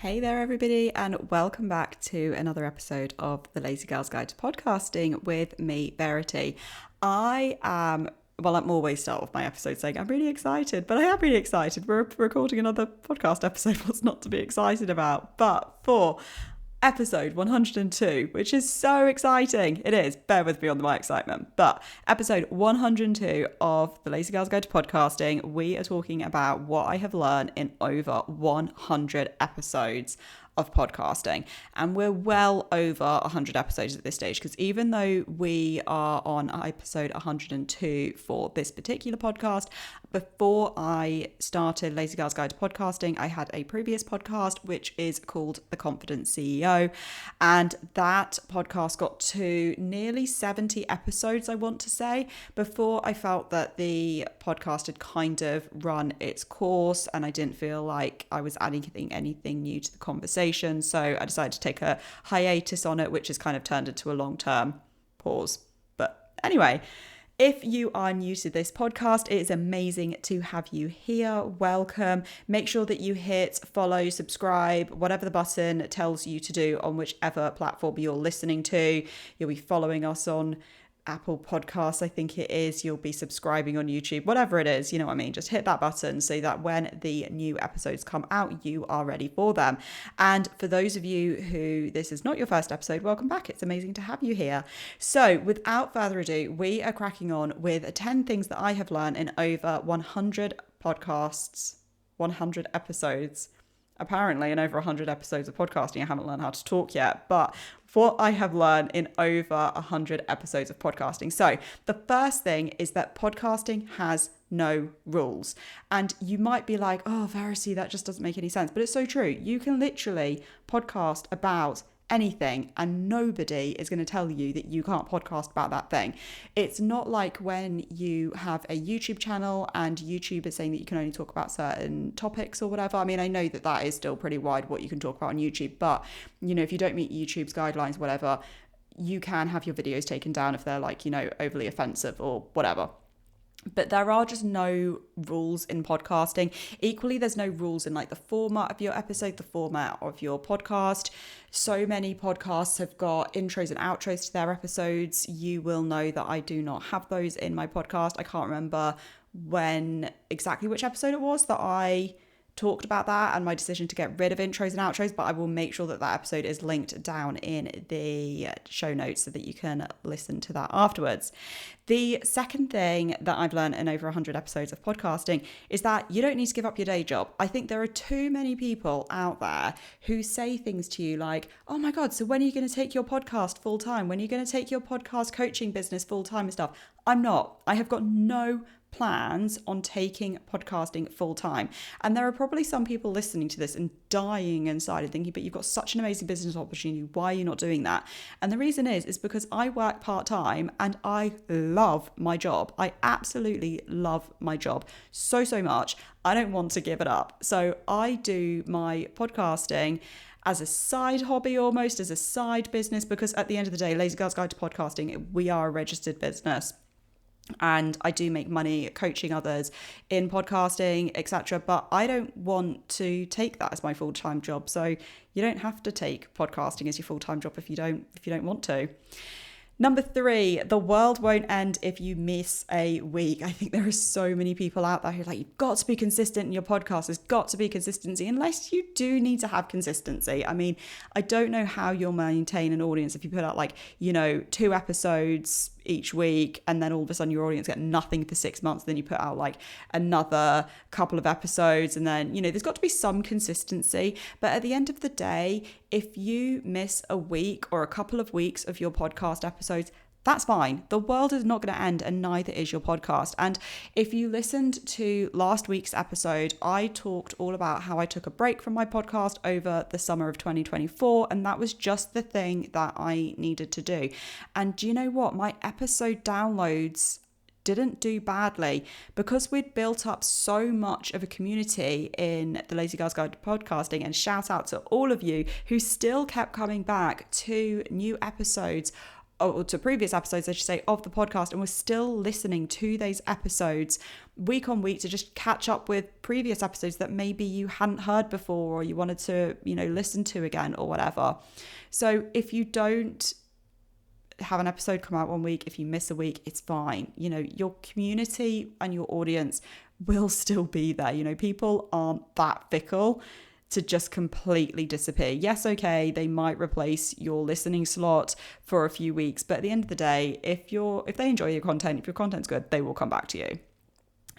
Hey there, everybody, and welcome back to another episode of the Lazy Girl's Guide to Podcasting with me, Verity. I'm always start off my episode saying I'm really excited, but I am really excited. We're recording another podcast episode. What's not to be excited about? But for episode 102, which is so exciting. It is. Bear with me on my excitement. But episode 102 of the Lazy Girl's Guide to Podcasting, we are talking about what I have learned in over 100 episodes of podcasting. And we're well over 100 episodes at this stage, because even though we are on episode 102 for this particular podcast, before I started Lazy Girl's Guide to Podcasting, I had a previous podcast which is called The Confident CEO, and that podcast got to nearly 70 episodes, I want to say, before I felt that the podcast had kind of run its course and I didn't feel like I was adding anything new to the conversation. So I decided to take a hiatus on it, which has kind of turned into a long-term pause. But anyway, if you are new to this podcast, it is amazing to have you here. Welcome. Make sure that you hit follow, subscribe, whatever the button tells you to do on whichever platform you're listening to. You'll be following us on Apple Podcasts, I think it is. You'll be subscribing on YouTube, whatever it is, you know what I mean? Just hit that button so that when the new episodes come out, you are ready for them. And for those of you who this is not your first episode, welcome back. It's amazing to have you here. So without further ado, we are cracking on with 10 things that I have learned in over 100 podcasts, 100 episodes. Apparently, in over 100 episodes of podcasting, I haven't learned how to talk yet, but what I have learned in over 100 episodes of podcasting. So the first thing is that podcasting has no rules. And you might be like, oh, Verity, that just doesn't make any sense. But it's so true. You can literally podcast about anything and nobody is going to tell you that you can't podcast about that thing. It's not like when you have a YouTube channel and YouTube is saying that you can only talk about certain topics or whatever. I mean, I know that that is still pretty wide what you can talk about on YouTube, but you know, if you don't meet YouTube's guidelines, whatever, you can have your videos taken down if they're like, you know, overly offensive or whatever. But there are just no rules in podcasting. Equally, there's no rules in like the format of your episode, the format of your podcast. So many podcasts have got intros and outros to their episodes. You will know that I do not have those in my podcast. I can't remember exactly which episode it was that I talked about that and my decision to get rid of intros and outros, but I will make sure that episode is linked down in the show notes so that you can listen to that afterwards. The second thing that I've learned in over 100 episodes of podcasting is that you don't need to give up your day job. I think there are too many people out there who say things to you like, oh my God, so when are you going to take your podcast full time? When are you going to take your podcast coaching business full time and stuff? I'm not. I have got no plans on taking podcasting full time. And there are probably some people listening to this and dying inside and thinking, but you've got such an amazing business opportunity. Why are you not doing that? And the reason is because I work part-time and I love my job. I absolutely love my job so much. I don't want to give it up. So I do my podcasting as a side hobby, almost as a side business, because at the end of the day, Lazy Girl's Guide to Podcasting, we are a registered business. And I do make money coaching others in podcasting, etc. But I don't want to take that as my full-time job. So you don't have to take podcasting as your full-time job if you don't want to. Number 3, the world won't end if you miss a week. I think there are so many people out there who are like, you've got to be consistent in your podcast. There's got to be consistency, unless you do need to have consistency. I mean, I don't know how you'll maintain an audience if you put out like, you know, 2 episodes each week and then all of a sudden your audience get nothing for 6 months. Then you put out like another couple of episodes and then, you know, there's got to be some consistency. But at the end of the day, if you miss a week or a couple of weeks of your podcast episodes, that's fine. The world is not going to end and neither is your podcast. And if you listened to last week's episode, I talked all about how I took a break from my podcast over the summer of 2024. And that was just the thing that I needed to do. And do you know what? My episode downloads didn't do badly because we'd built up so much of a community in the Lazy Girl's Guide to Podcasting, and shout out to all of you who still kept coming back to new episodes or to previous episodes, I should say, of the podcast, and were still listening to those episodes week on week to just catch up with previous episodes that maybe you hadn't heard before or you wanted to, listen to again or whatever. So if you don't have an episode come out one week, if you miss a week, it's fine. Your community and your audience will still be there. People aren't that fickle to just completely disappear. Yes, okay, they might replace your listening slot for a few weeks, but at the end of the day, if they enjoy your content, if your content's good, they will come back to you.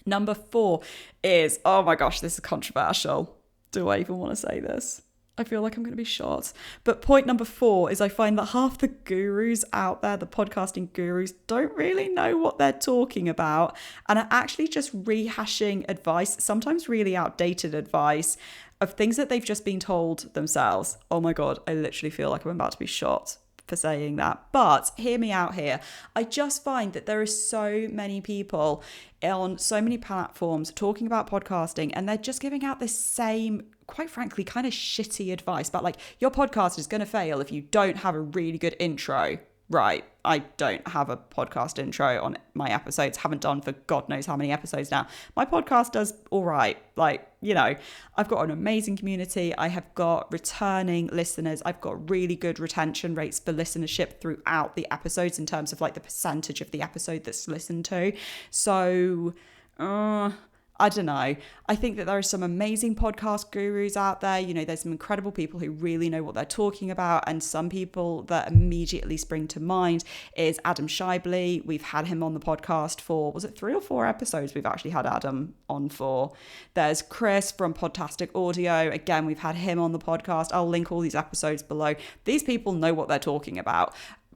Number 4 is, oh my gosh, this is controversial. Do I even want to say this? I feel like I'm going to be shot. But point number 4 is I find that half the gurus out there, the podcasting gurus, don't really know what they're talking about and are actually just rehashing advice, sometimes really outdated advice, of things that they've just been told themselves. Oh my God, I literally feel like I'm about to be shot for saying that. But hear me out here. I just find that there are so many people on so many platforms talking about podcasting, and they're just giving out this same, quite frankly, kind of shitty advice about like, your podcast is going to fail if you don't have a really good intro. Right, I don't have a podcast intro on my episodes, haven't done for God knows how many episodes now. My podcast does all right. I've got an amazing community. I have got returning listeners. I've got really good retention rates for listenership throughout the episodes in terms of like the percentage of the episode that's listened to. So, I don't know. I think that there are some amazing podcast gurus out there. There's some incredible people who really know what they're talking about. And some people that immediately spring to mind is Adam Shibley. We've had him on the podcast for, was it 3 or 4 episodes we've actually had Adam on for? There's Chris from Podtastic Audio. Again, we've had him on the podcast. I'll link all these episodes below. These people know what they're talking about.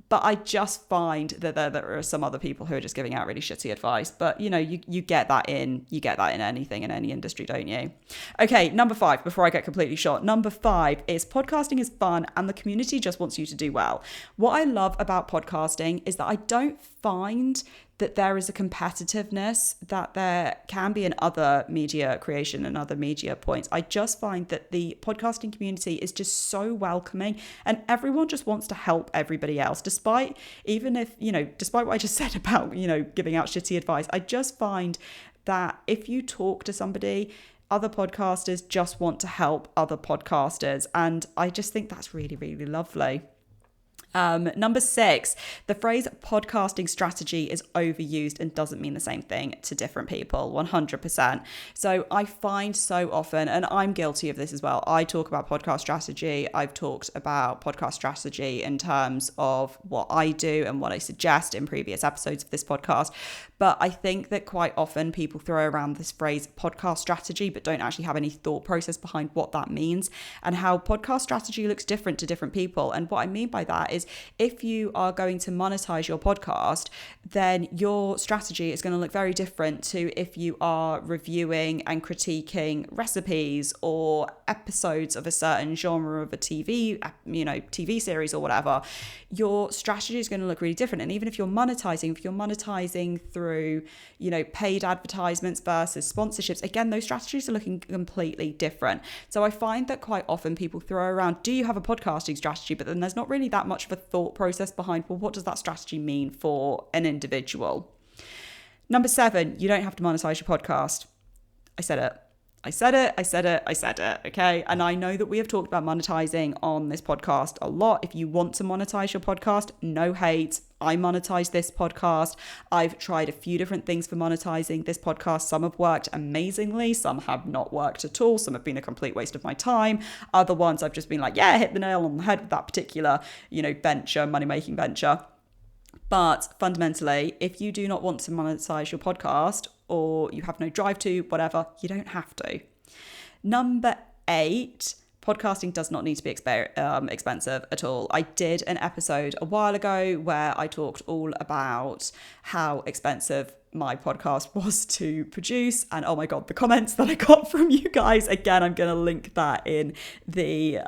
But I just find that there are some other people who are just giving out really shitty advice. But, you get that in anything, in any industry, don't you? Okay, number 5, before I get completely shot. Number 5 is podcasting is fun and the community just wants you to do well. What I love about podcasting is that I don't find that there is a competitiveness that there can be in other media creation and other media points. I just find that the podcasting community is just so welcoming and everyone just wants to help everybody else, despite what I just said about, giving out shitty advice. I just find that if you talk to somebody, other podcasters just want to help other podcasters. And I just think that's really, really lovely. Number 6, the phrase podcasting strategy is overused and doesn't mean the same thing to different people, 100%. So I find so often, and I'm guilty of this as well, I talk about podcast strategy. I've talked about podcast strategy in terms of what I do and what I suggest in previous episodes of this podcast. But I think that quite often people throw around this phrase podcast strategy, but don't actually have any thought process behind what that means and how podcast strategy looks different to different people. And what I mean by that is if you are going to monetize your podcast, then your strategy is going to look very different to if you are reviewing and critiquing recipes or episodes of a certain genre of a TV series or whatever. Your strategy is going to look really different. And even if you're monetizing through, paid advertisements versus sponsorships, again, those strategies are looking completely different. So I find that quite often people throw around, do you have a podcasting strategy? But then there's not really that much of a thought process behind, well, what does that strategy mean for an individual? Number 7, you don't have to monetize your podcast. I said it. Okay. And I know that we have talked about monetizing on this podcast a lot. If you want to monetize your podcast, no hate. I monetize this podcast. I've tried a few different things for monetizing this podcast. Some have worked amazingly. Some have not worked at all. Some have been a complete waste of my time. Other ones I've just been like, yeah, hit the nail on the head with that particular, venture, money-making venture. But fundamentally, if you do not want to monetize your podcast or you have no drive to, whatever, you don't have to. Number 8, podcasting does not need to be expensive at all. I did an episode a while ago where I talked all about how expensive my podcast was to produce, and oh my god, the comments that I got from you guys, again, I'm going to link that in the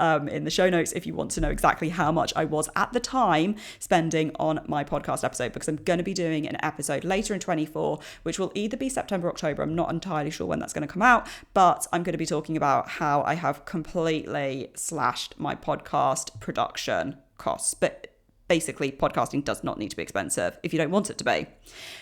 show notes if you want to know exactly how much I was at the time spending on my podcast episode, because I'm going to be doing an episode later in 24 which will either be September, October, I'm not entirely sure when that's going to come out, but I'm going to be talking about how I have completely slashed my podcast production costs. But Basically, podcasting does not need to be expensive if you don't want it to be.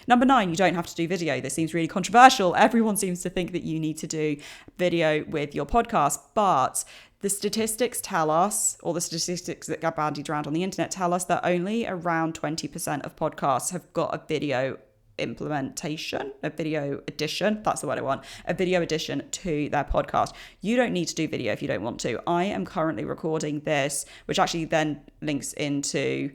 Number 9, you don't have to do video. This seems really controversial. Everyone seems to think that you need to do video with your podcast, but the statistics tell us, or the statistics that get bandied around on the internet tell us that only around 20% of podcasts have got a video implementation, a video addition, that's the word I want, a video addition to their podcast. You don't need to do video if you don't want to. I am currently recording this, which actually then links into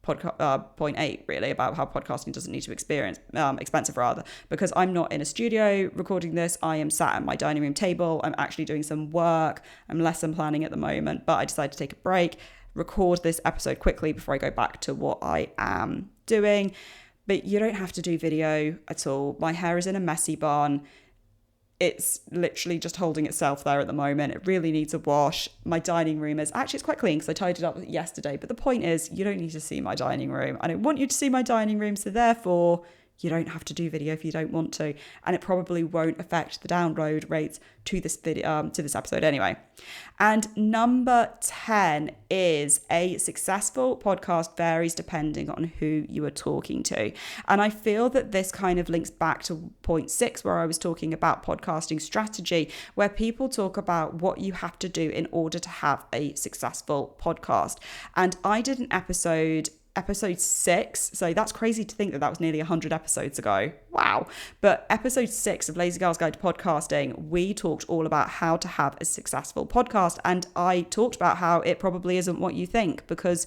point 8, really, about how podcasting doesn't need to be expensive rather, because I'm not in a studio recording this. I am sat at my dining room table. I'm actually doing some work. I'm lesson planning at the moment, but I decided to take a break, record this episode quickly before I go back to what I am doing. But you don't have to do video at all. My hair is in a messy bun. It's literally just holding itself there at the moment. It really needs a wash. My dining room is actually, it's quite clean because I tidied it up yesterday. But the point is, you don't need to see my dining room. I don't want you to see my dining room. So therefore, you don't have to do video if you don't want to. And it probably won't affect the download rates to this video, to this episode anyway. And number 10 is a successful podcast varies depending on who you are talking to. And I feel that this kind of links back to point 6, where I was talking about podcasting strategy, where people talk about what you have to do in order to have a successful podcast. And I did an episode 6, so that's crazy to think that was nearly 100 episodes ago. Wow. But episode 6 of Lazy Girl's Guide to Podcasting, we talked all about how to have a successful podcast, and I talked about how it probably isn't what you think, because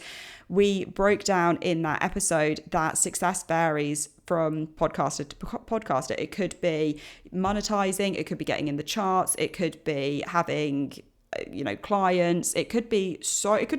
we broke down in that episode that success varies from podcaster to podcaster. It could be monetizing, it could be getting in the charts, it could be having clients, it could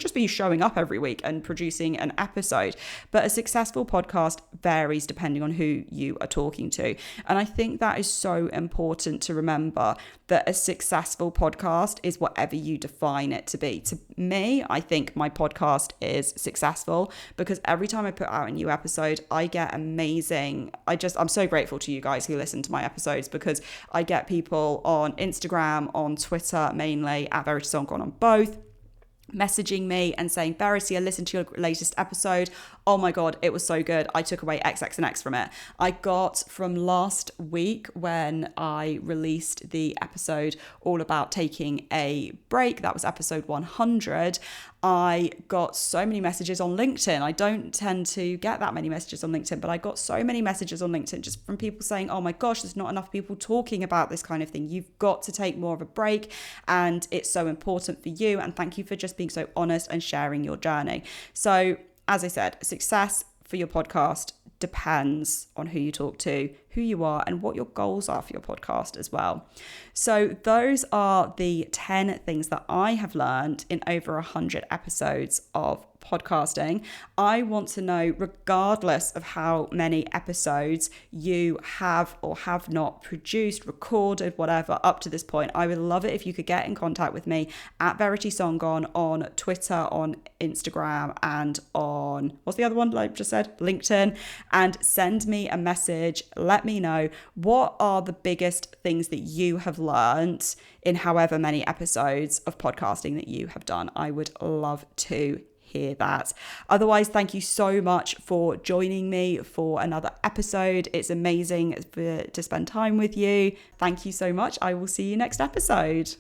just be showing up every week and producing an episode. But a successful podcast varies depending on who you are talking to. And I think that is so important to remember, that a successful podcast is whatever you define it to be. To me, I think my podcast is successful because every time I put out a new episode, I get amazing. I'm so grateful to you guys who listen to my episodes, because I get people on Instagram, on Twitter mainly, at Verity Sangan on both, messaging me and saying, Verity, I listened to your latest episode. Oh my God, it was so good. I took away X, X, and X from it. I got from last week when I released the episode all about taking a break. That was episode 100. I got so many messages on LinkedIn. I don't tend to get that many messages on LinkedIn, but I got so many messages on LinkedIn just from people saying, oh my gosh, there's not enough people talking about this kind of thing. You've got to take more of a break, and it's so important for you. And thank you for just being so honest and sharing your journey. So, as I said, success for your podcast depends on who you talk to, who you are, and what your goals are for your podcast as well. So those are the 10 things that I have learned in over 100 episodes of podcasting. I want to know, regardless of how many episodes you have or have not produced, recorded, whatever, up to this point, I would love it if you could get in contact with me at Verity Sangan on Twitter, on Instagram, and on, what's the other one I just said? LinkedIn, and send me a message. Let me know, what are the biggest things that you have learned in however many episodes of podcasting that you have done. I would love to hear that. Otherwise, thank you so much for joining me for another episode. It's amazing to spend time with you. Thank you so much. I will see you next episode.